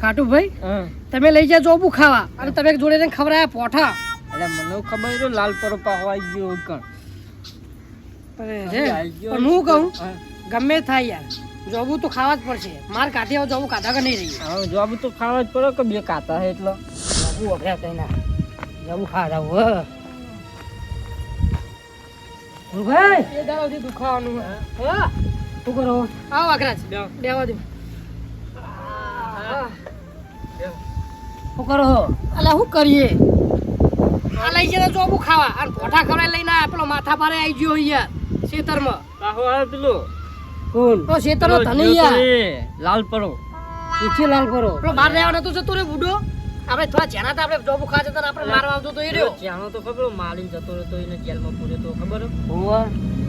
ખાટુભાઈ તમે લઈ જા જોબુ ખાવા અને તમે જોડે જઈને ખવડાયા પોઠા. એટલે મને ખબર છે લાલ પરો પાહવાઈ ગયો કણ. પણ હું કહું ગમે થાય યાર જોબુ તો ખાવા જ પડશે. માર કાઢી આવો જોબુ કાઢા કે નહીં રહી. હવે જોબ તો ખાવા જ પડે કે બે કાતા હે એટલે જોબુ વગડ્યા કઈ ના જોબુ ખાવા જાવ. ભાઈ એ દાડાથી દુખાવાનું હા શું કરો? આવો અઘરાજ બેવા દે. શું કરો? અલા શું કરીએ? આ લઈ જતા જોબુ ખાવા અને પોઠા ખવડાવી લઈને આયા. પેલો માથા ભારે આવી ગયો યાર ખેતરમાં. પાહો આવે પેલો કોણ? તો ખેતરનો ધનૈયા લાલ પરો. પીછે લાલ પરો પેલો બહાર રહેવાનો તો જતો રે બુડો. આપણે થોડા જેના હતા આપણે જોબુ ખાતા હતા આપણે મારવા આવતો તો એ રહ્યો. જ્યાંનો તો ખબર માલી જતો રહ્યો એને જેલમાં પૂર્યો તો ખબર હોવા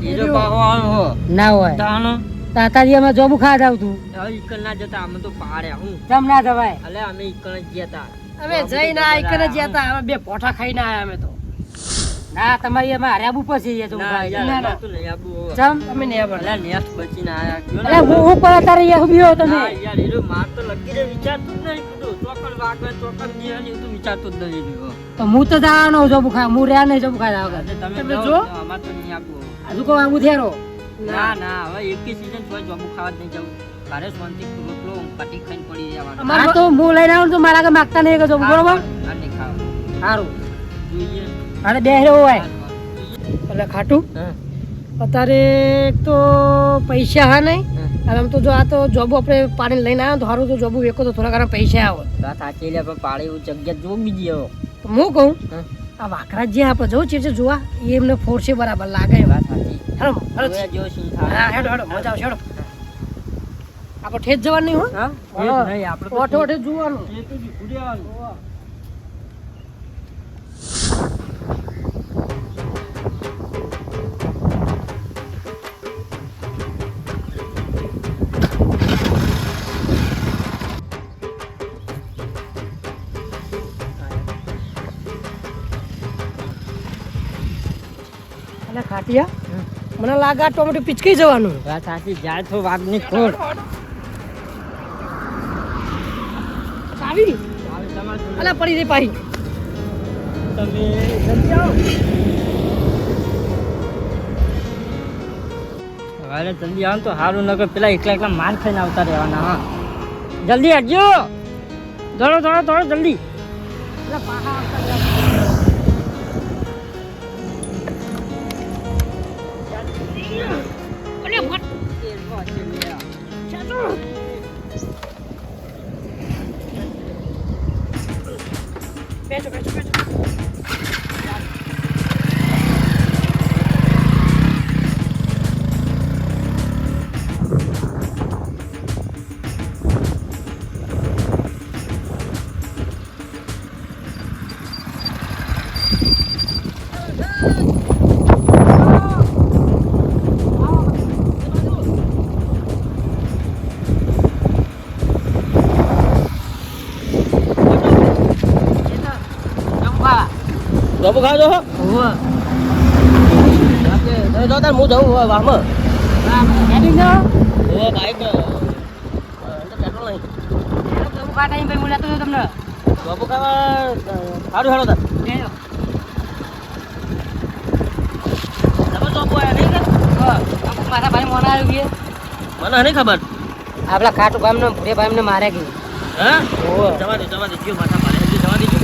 એ જો પાહો આવ્યો ના હોય તાનો તાતાજી અમે જોબુ ખાતા આવતું. હવે ઈકણ ના જતા અમે તો પાડ્યા હું જમ ના જવાય. અલે અમે ઈકણ જ જતા. અમે જઈને આ ઈકણ જ જતા. અમે બે પોઠા ખાઈને આયા અમે તો. ના તમારી એમાં હરાબુ પછી એ તો ના યાર ના તો નહીં આબુ જમ અમે ને આબર અલે નેસ બચીને આયા કયો અરે હું પર તારે એ ઉભ્યો તમે. ના યાર એરો માર તો લગી રે વિચારતું જ નહીં બધું ચોકડ વાગે ચોકડ ની એ તો વિચારતું જ નહીં. તો હું તો જવાનો જોબુ ખા હું રહ્યા નહીં જોબુ ખાતા વગર. તમે જો અમાર તો નહીં આબુ હજુ કો આવું થેરો ના ના હવે એકી સીઝન કોઈ જોબુ ખાવા જ નહીં જવું. ઘરે શાંતિ રોટલો પાટી ખાઈને પડી રહેવાનું. અમાર તો હું લઈને આવું તો મારા કે માંગતા નહીં કે જોબુ બરોબર આ નહીં ખાવ સારું જોઈએ અરે બેહરો હોય એટલે ખાટું અત્યારે એક તો પૈસા હા નહીં અને આમ તો જો આ તો જોબ આપણે પાણી લઈને આવ્યો તો સારું તો જોબ વેકો તો થોડા ઘણા પૈસા આવે. વાત સાચી લે પણ પાડી એવું જગ્યા જો બીજી આવો તો હું કહું આ વાકરા જે આપણે જવું છે જોવા એ એમને ફોર્સે બરાબર લાગે. વાત સાચી હેડો હેડો જો સીન હા થાય હેડો હેડો મજા આવશે હેડો. આપણે ઠેજ જવાનું નહીં હો હા નહીં આપણે તો ઓઠે ઓઠે જોવાનું. એ તો ભૂલી આવવાનું. ખાટિયા મને લાગે આ ટોમેટો પીચકી જવાનું. વાત સાચી જાય તો વાઘની ખોડ ચાવી અલા પડી રે પાહી તમે જલ્દી આવો. હવે જલ્દી આવો તો સારું નગર પેલા એકલા એકલા માર ખાઈને આવતા રહેવાના. હા જલ્દી આવજો દોડો દોડો દોડો જલ્દી. અલા પાહા આવતા રહ્યા. અરે મત ચાચો બેઠો બેઠો બેઠો. જોબુ ખાજો હો હોવા આપણે જો તાર હું જઉં વાહમાં હેડિંગ જાવ ઓ બાઈક પેટ્રોલ નહીં જોબુ ખાતા અહીં ભાઈ મુલાતો તમને જોબુ ખાવા સારું હેડો તાર બેજો તમે જોબુ આયા નહીં કે મારા ભાઈ મોના આવી મને નહીં ખબર. આપણા ખાટુ ભાઈ ને ભૂરે ભાઈ ને માર્યા ગયું. હા જવા દે ગયો માથા મારે જવા દેજો.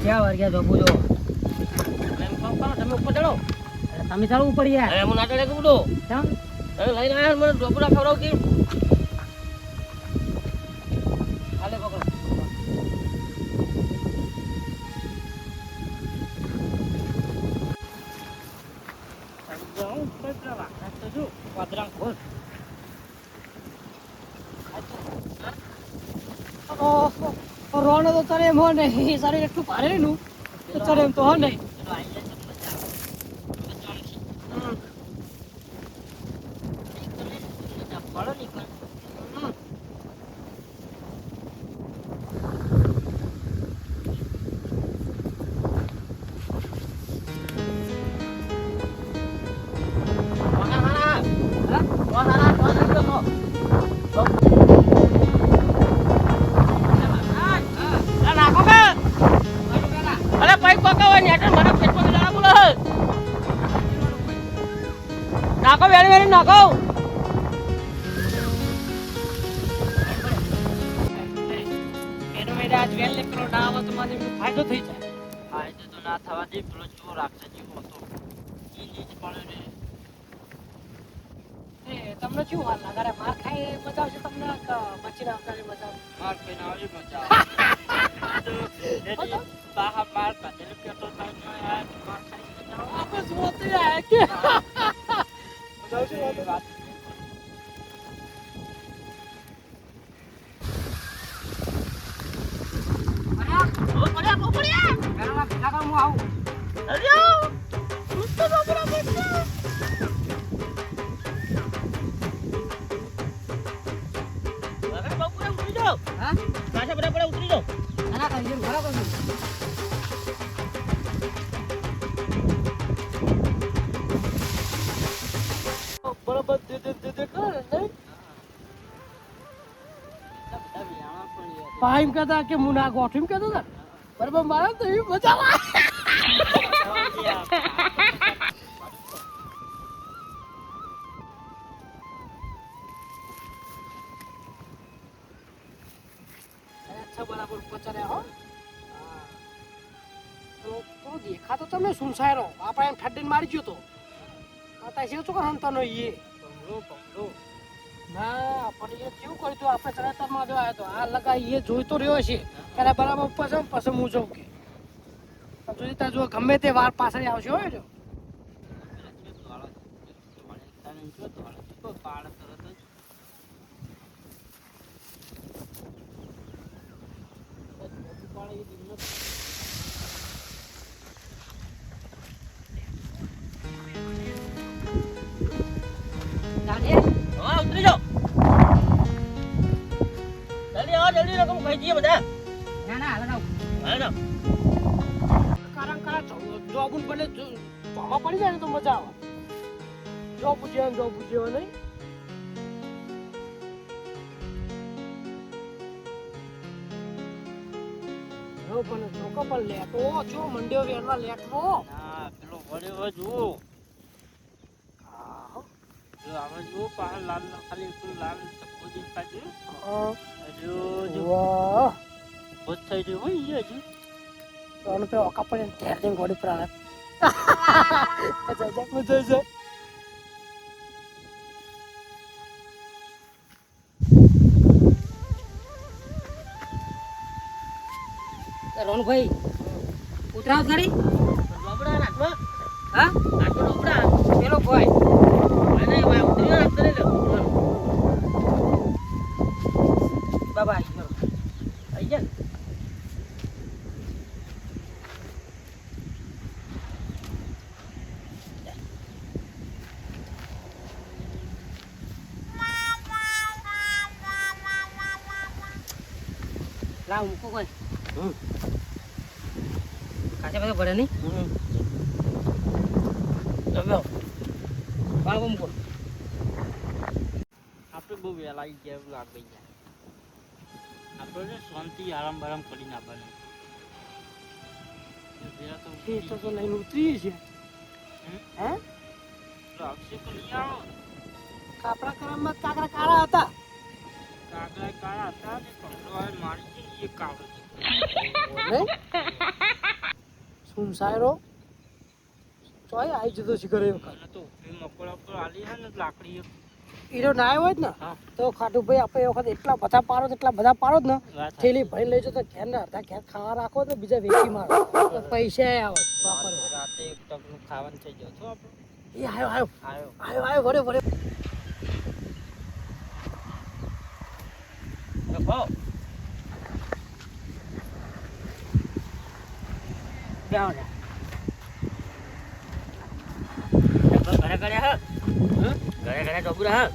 ક્યાં વર્ગ્યા જોબુ જો તમે ઉપર ચડો તમે ચાલો ઉપર યાર. હું ના ચડે કુડો કેમ લઈને આવ્યા મને ઢોકળા ખવડાવતી. હાલે પકડો રોણો તો એમ હો નહીં શરીર એટલું ભારે નું તો ચડે એમ તો હો નહીં. પેલો આવી જાય તો મજા આવે. ચોમસી. મજા પડો નહીં પણ. નાખો વેરી વેરી નાખો. એનો મેરે આજ વેલ નીકળો ના આવે તો મને ફાયદો થઈ જાય. ફાયદો તો ના થવા દે. પેલો ચો રાખશે જીવો તો ઈ નીચ પડે ને. તમને શું હાલ લાગે માર ખાઈ મજા આવશે તમને બચીને આવતા મજા આવે? માર ખાઈને આવી મજા આવે. બહાર માર કાઢેલો કેતો તો યાર માર ખાઈ મજા આવે. આપણે જોતી આયા કે વાત બરાબર દે કરે ને ભાઈ એમ કહેતા કે હું ના ગોઠું એમ કહેતો હતા બરાબર મારે તો એવી મજા આવે. અચ્છા બરાબર પચાર્યા હો. તો દેખાતો તમને સુનસાયરો આપણે એમ ઠંડીને મારી ગયો તો તાશી શું કરે હંતાનો ઈએ ના પણ એ કેવું કર્યું તું આપણે ચડાતરમાં જો આવ્યો તો આ લગા એ જોઈતો રહ્યો છે ત્યારે બરાબર પછી પછી હું જઉં કે જોઈ ત્યાં જો ગમે તે વાર પાછળ આવશે હોય જો ઉતરી જાઓ. જલ્દી આવો જલ્દી રકમ ખાઈ જઈએ બધા. ના ના હાલ હાલો. કારણ જોબુન બને જોવા પડી જાય ને તો મજા આવે. જો પૂછ્યો નહીં જો પણ ચોકો પર લેટો જો મંડ્યો વેરવા લેટવો ના પેલો વળ્યો જુઓ. જો આમાં જુઓ પાછળ લાલ ખાલી પેલું લાલ ચપ્પુ દેખાય છે. હજુ વાહ બસ થઈ રહ્યું હોય હજુ. તો આનું પેલો ઓકા પડે ઢેર દઈને ગોળી પર આવે મજા જાય. રોનભાઈ ઉતરાવ ખરી લોબડા નાખો. હા નાખો લોબડા. પેલો ભાઈ અને ભાઈ ઉતરી ના ઉતરી લો. બાબા આવી ગયો આઈ જા. લાવ મૂકો કોઈ કાચે બધો ભરે નહીં બાળકો મૂકો આપણે બહુ વહેલા આવી ગયા એવું લાગે છે. આપણે શાંતિ આરામ બારામ કરીને આપવાનું. તો લઈને ઉતરીએ છીએ હે આવશે તો નહીં આવો. કાપડા કરામાં કાકરા કાળા હતા કાગડા કાળા હતા ને કપડો મારી છે એ કાળો છે. સુનસાયરો ચોય આવી જતો છે ઘરે વખત અને તો ઉપરી મકોડા ઉપર આલી છે ને લાકડી હીરો ના આવ્યો જ ને તો ખાટું ભાઈ આપણે એ વખત એટલા બધા પાડો જ ને થેલી ભરી લઈ જતો ઘેર ને અડધા ઘેર ખાવા રાખો તો બીજા વેચી મારો તો પૈસા આવે વાપરવા. રાતે એક ટકનું ખાવાનું થઈ ગયો છો આપણે. એ આવ્યો આવ્યો વળે લખો. જાઓ ને ઘરે ઘરે હા ઘરે ઘરે ચોપુરા હા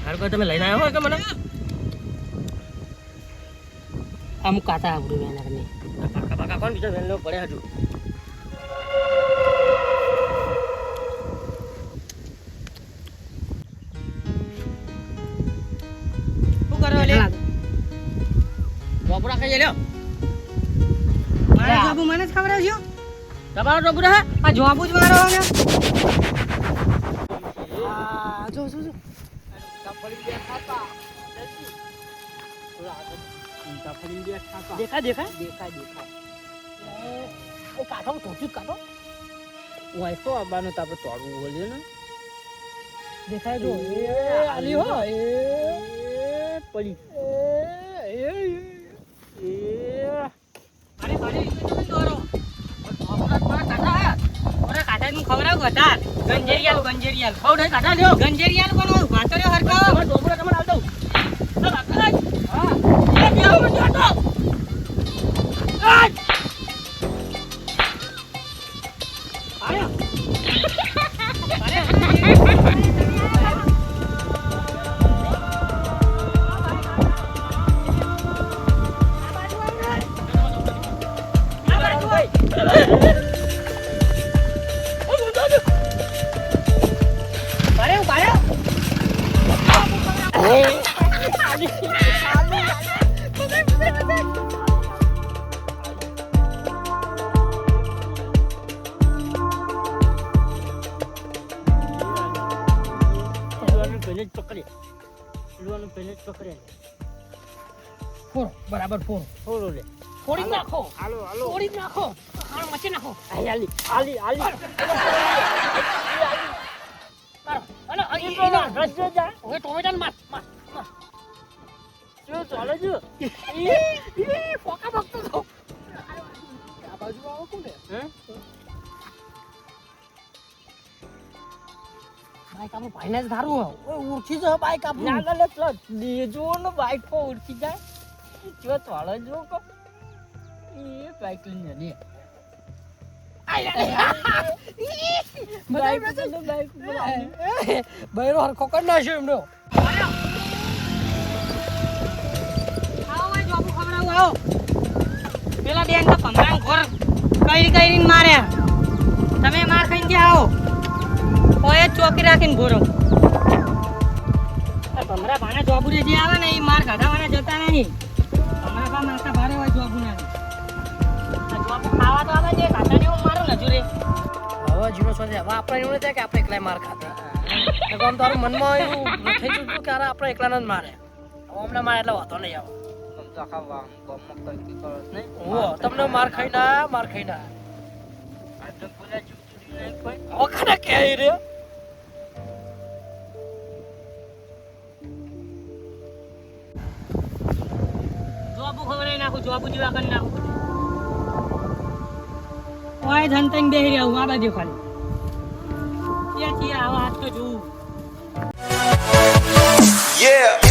હાર કોઈ તમે લઈને આવ્યો હોય કે મને અમુક કાતા આવડું એના કરીને પાકા પાકા કોણ બીજો વેલ પડે હજુ શું કરો લે ચોપુરા ખાઈ લ્યો મારે જોબુ મને જ ખવડાવજો તમારો ચોપુરા હા આ જોબુ જ મારો ને આ જો જો જો દેખાય દેખાય એ કાઢો ધોચું કાઢો હોય તો આવવાનું તો આપણે તોડવું બોલ્યો ને દેખાય જો એ આલી હો એ પડી અરે અરે દોરો ઓરા કાઢા નું ખવડાવ ગધા ગંજેરિયાલ બહુ ઢઈ કાઢા લ્યો ગંજેરિયાલ કોનો વાતો રે હરકા ડોબરા તમને આલ દઉં હા એ બેહો મત તો ફોડો બરાબર ફોડો થોડો લે ફોડી નાખો હાલો હાલો ફોડી નાખો ખાણ મચી નાખો આલી આલી આલી મારો અલે અહીં રસ જો જા હવે ટોમેટાને માર માર જો ચાલે જો ફોકા બકતો તો આ બાજુ આવો કોને હે બાઈક આપણો ભાઈને જ ધારું ઓય ઉઠી જ બાઈક આપણું ના લે પ્લસ દેજો ને બાઈક પર ઉડતી જાય જો ચાલે જો કો એ બાઈક લઈને લે બાઈક પર બાઈક બૈરો હરખો કરી નાખ્યો એમનો આવો ભાઈ જોબુ ખવડાવું આવો પેલા બેન તો ભમરાન ઘોર કઈ માર્યા તમે માર ખાઈને ક્યાં આવો ઓય ચોકી રાખીને ઘોરો ભમરા ભાણા જોબુ રે જે આવે ને એ માર ખાધાવાના જતા નહીં ભમરા બા મારતા ભારે હોય જોબુ ના જોબુ ખાવા તો આવે છે ખાતા ને હું મારું નજુ રે હવે જીરો સોજે હવે આપણે એવું નથી કે આપણે એકલા માર ખાતા તો આમ તારું મનમાં એવું થઈ ગયું કે આપણે એકલાને જ મારે હવે અમને મારે એટલે વાતો નહીં આવે તો ખાવા ગમક કઈ કરો નહીં ઓ તમને માર ખાઈ ના આજે બોલા ચૂચુડી નહીં કોઈ હવે ખાને કે રે જોબુ ખવડાવી નાખું જોબુ જેવા કરી નાખું ઓય ધનતન બેહી રહ્યા આ બાજુ ખાલી કે આવા હાથ તો જોઉં Yeah.